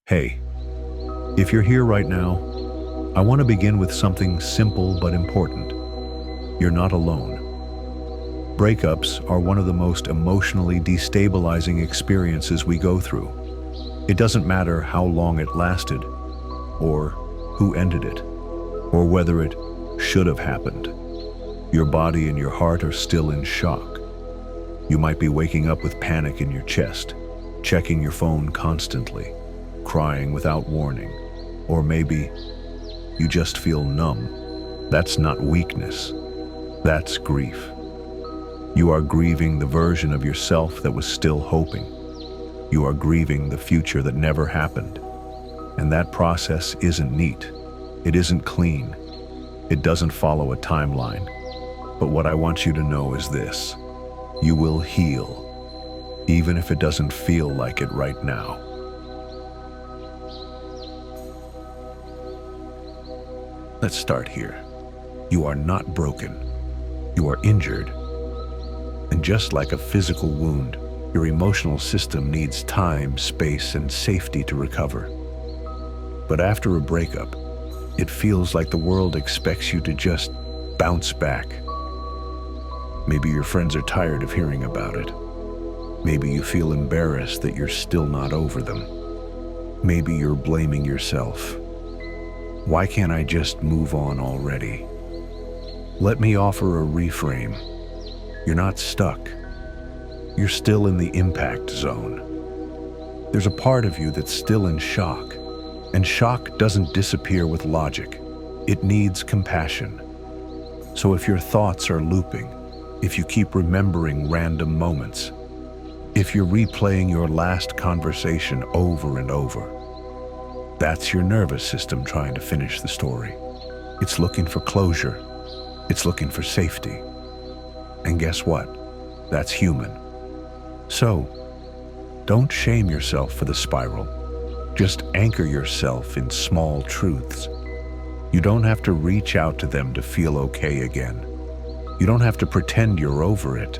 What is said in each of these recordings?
Hey, if you're here right now, I want to begin with something simple but important. You're not alone. Breakups are one of the most emotionally destabilizing experiences we go through. It doesn't matter how long it lasted, or who ended it, or whether it should have happened. Your body and your heart are still in shock. You might be waking up with panic in your chest, checking your phone constantly, crying without warning, or maybe you just feel numb. That's not weakness. That's grief. You are grieving the version of yourself that was still hoping. You are grieving the future that never happened. And that process isn't neat. It isn't clean. It doesn't follow a timeline. But what I want you to know is this: you will heal, even if it doesn't feel like it right now. Let's start here. You are not broken. You are injured. And just like a physical wound, your emotional system needs time, space, and safety to recover. But after a breakup, it feels like the world expects you to just bounce back. Maybe your friends are tired of hearing about it. Maybe you feel embarrassed that you're still not over them. Maybe you're blaming yourself. Why can't I just move on already? Let me offer a reframe. You're not stuck. You're still in the impact zone. There's a part of you that's still in shock, and shock doesn't disappear with logic. It needs compassion. So if your thoughts are looping, if you keep remembering random moments, if you're replaying your last conversation over and over, that's your nervous system trying to finish the story. It's looking for closure. It's looking for safety. And guess what? That's human. So, don't shame yourself for the spiral. Just anchor yourself in small truths. You don't have to reach out to them to feel okay again. You don't have to pretend you're over it.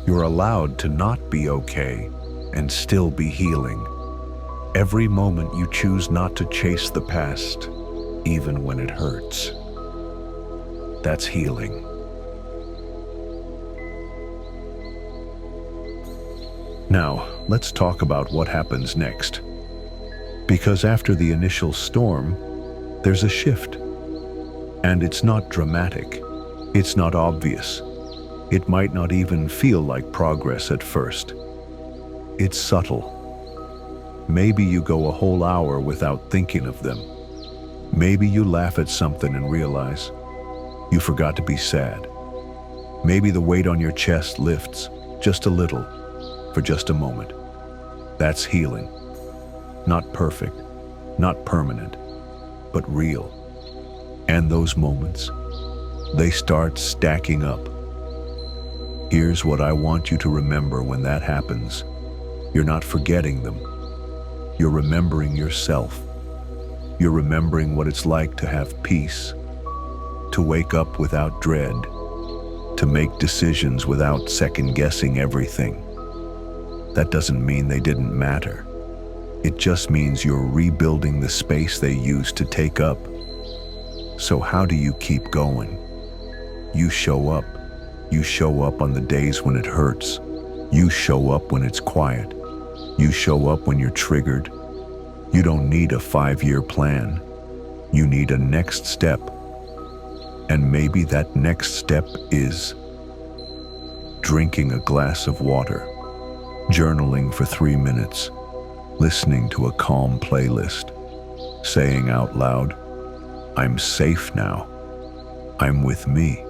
You're allowed to not be okay and still be healing. Every moment you choose not to chase the past, even when it hurts. That's healing. Now, let's talk about what happens next. Because after the initial storm, there's a shift. And it's not dramatic. It's not obvious. It might not even feel like progress at first. It's subtle. Maybe you go a whole hour without thinking of them. Maybe you laugh at something and realize you forgot to be sad. Maybe the weight on your chest lifts just a little for just a moment. That's healing. Not perfect, not permanent, but real. And those moments, they start stacking up. Here's what I want you to remember when that happens. You're not forgetting them. You're remembering yourself. You're remembering what it's like to have peace, to wake up without dread, to make decisions without second-guessing everything. That doesn't mean they didn't matter. It just means you're rebuilding the space they used to take up. So how do you keep going? You show up. You show up on the days when it hurts. You show up when it's quiet. You show up when you're triggered. You don't need a 5-year plan. You need a next step. And maybe that next step is drinking a glass of water, journaling for 3 minutes, listening to a calm playlist, saying out loud, "I'm safe now. I'm with me."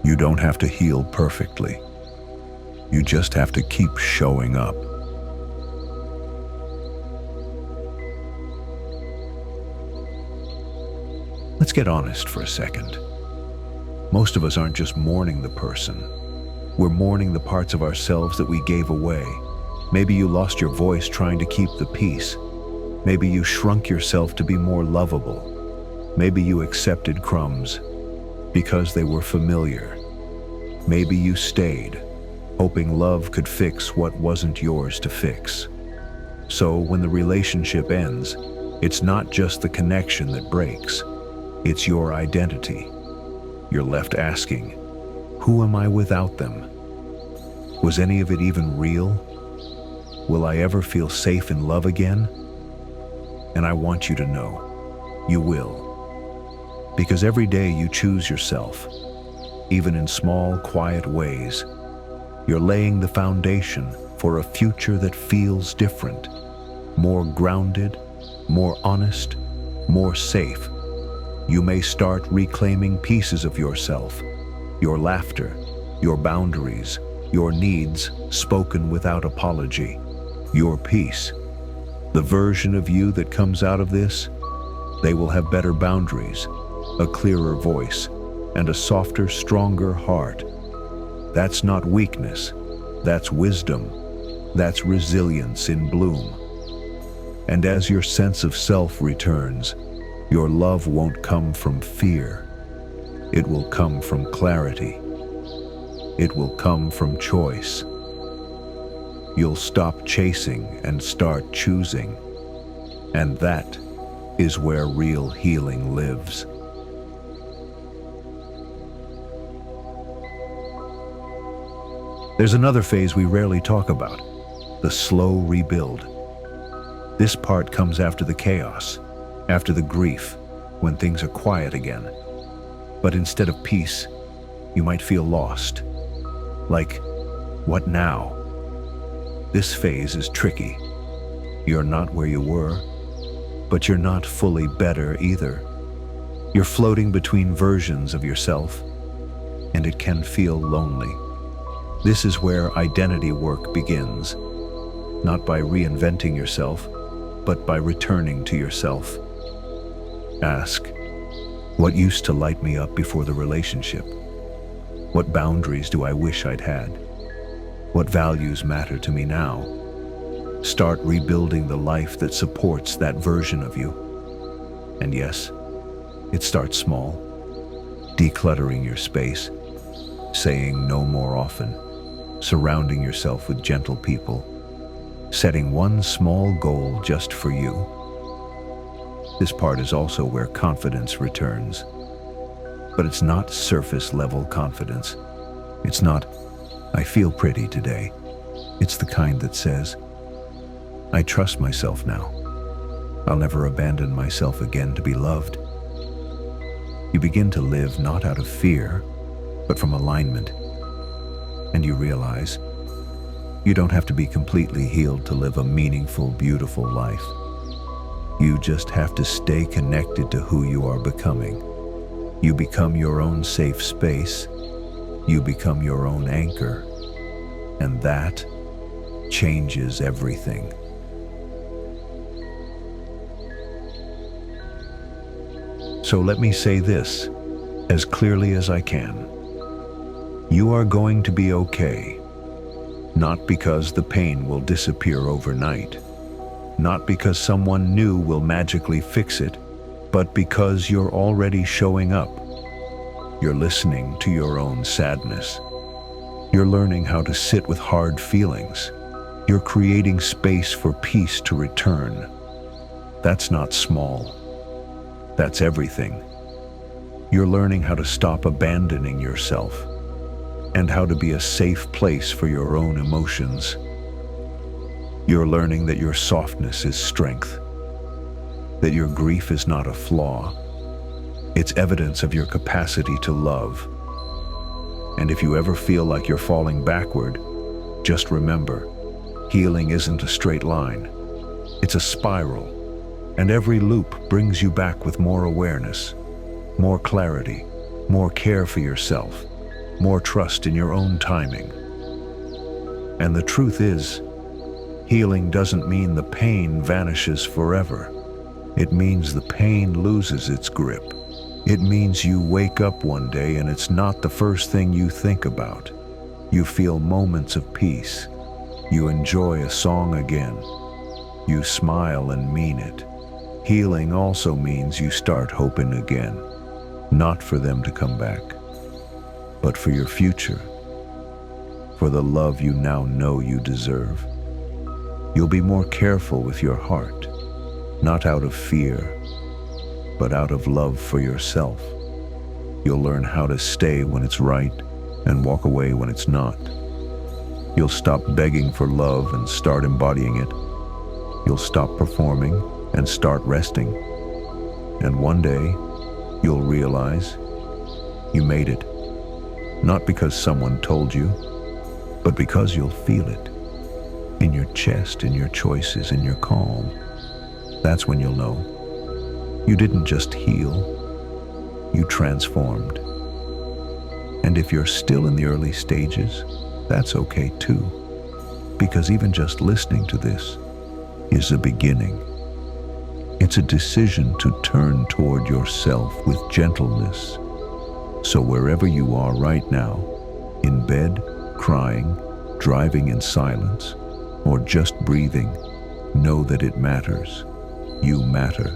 You don't have to heal perfectly. You just have to keep showing up. Let's get honest for a second. Most of us aren't just mourning the person. We're mourning the parts of ourselves that we gave away. Maybe you lost your voice trying to keep the peace. Maybe you shrunk yourself to be more lovable. Maybe you accepted crumbs because they were familiar. Maybe you stayed, hoping love could fix what wasn't yours to fix. So when the relationship ends, it's not just the connection that breaks, it's your identity. You're left asking, who am I without them? Was any of it even real? Will I ever feel safe in love again? And I want you to know, you will. Because every day you choose yourself, even in small, quiet ways, you're laying the foundation for a future that feels different, more grounded, more honest, more safe. You may start reclaiming pieces of yourself, your laughter, your boundaries, your needs spoken without apology, your peace. The version of you that comes out of this, they will have better boundaries, a clearer voice, and a softer, stronger heart. That's not weakness, that's wisdom, that's resilience in bloom. And as your sense of self returns, your love won't come from fear. It will come from clarity. It will come from choice. You'll stop chasing and start choosing. And that is where real healing lives. There's another phase we rarely talk about, the slow rebuild. This part comes after the chaos, after the grief, when things are quiet again. But instead of peace, you might feel lost. Like, what now? This phase is tricky. You're not where you were, but you're not fully better either. You're floating between versions of yourself, and it can feel lonely. This is where identity work begins, not by reinventing yourself, but by returning to yourself. Ask, what used to light me up before the relationship? What boundaries do I wish I'd had? What values matter to me now? Start rebuilding the life that supports that version of you. And yes, it starts small. Decluttering your space, saying no more often, surrounding yourself with gentle people, setting one small goal just for you. This part is also where confidence returns. But it's not surface-level confidence. It's not, I feel pretty today. It's the kind that says, I trust myself now. I'll never abandon myself again to be loved. You begin to live not out of fear, but from alignment. And you realize you don't have to be completely healed to live a meaningful, beautiful life. You just have to stay connected to who you are becoming. You become your own safe space. You become your own anchor. And that changes everything. So let me say this as clearly as I can. You are going to be okay. Not because the pain will disappear overnight. Not because someone new will magically fix it, but because you're already showing up. You're listening to your own sadness. You're learning how to sit with hard feelings. You're creating space for peace to return. That's not small. That's everything. You're learning how to stop abandoning yourself and how to be a safe place for your own emotions. You're learning that your softness is strength, that your grief is not a flaw. It's evidence of your capacity to love. And if you ever feel like you're falling backward, just remember, healing isn't a straight line. It's a spiral. And every loop brings you back with more awareness, more clarity, more care for yourself, more trust in your own timing. And the truth is, healing doesn't mean the pain vanishes forever. It means the pain loses its grip. It means you wake up one day and it's not the first thing you think about. You feel moments of peace. You enjoy a song again. You smile and mean it. Healing also means you start hoping again, not for them to come back, but for your future, for the love you now know you deserve. You'll be more careful with your heart, not out of fear, but out of love for yourself. You'll learn how to stay when it's right and walk away when it's not. You'll stop begging for love and start embodying it. You'll stop performing and start resting. And one day, you'll realize you made it. Not because someone told you, but because you'll feel it. In your chest, in your choices, in your calm. That's when you'll know. You didn't just heal, you transformed. And if you're still in the early stages, that's okay too. Because even just listening to this is a beginning. It's a decision to turn toward yourself with gentleness. So wherever you are right now, in bed, crying, driving in silence, or just breathing, know that it matters. You matter.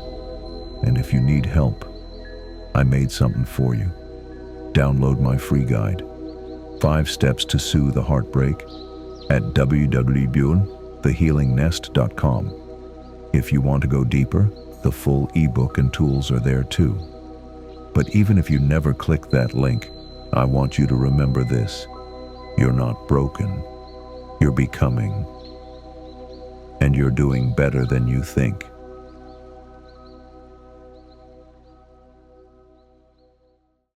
And if you need help, I made something for you. Download my free guide, 5 Steps to Soothe a Heartbreak, at www.thehealingnest.com. If you want to go deeper, the full ebook and tools are there too. But even if you never click that link, I want you to remember this. You're not broken. You're becoming. And you're doing better than you think.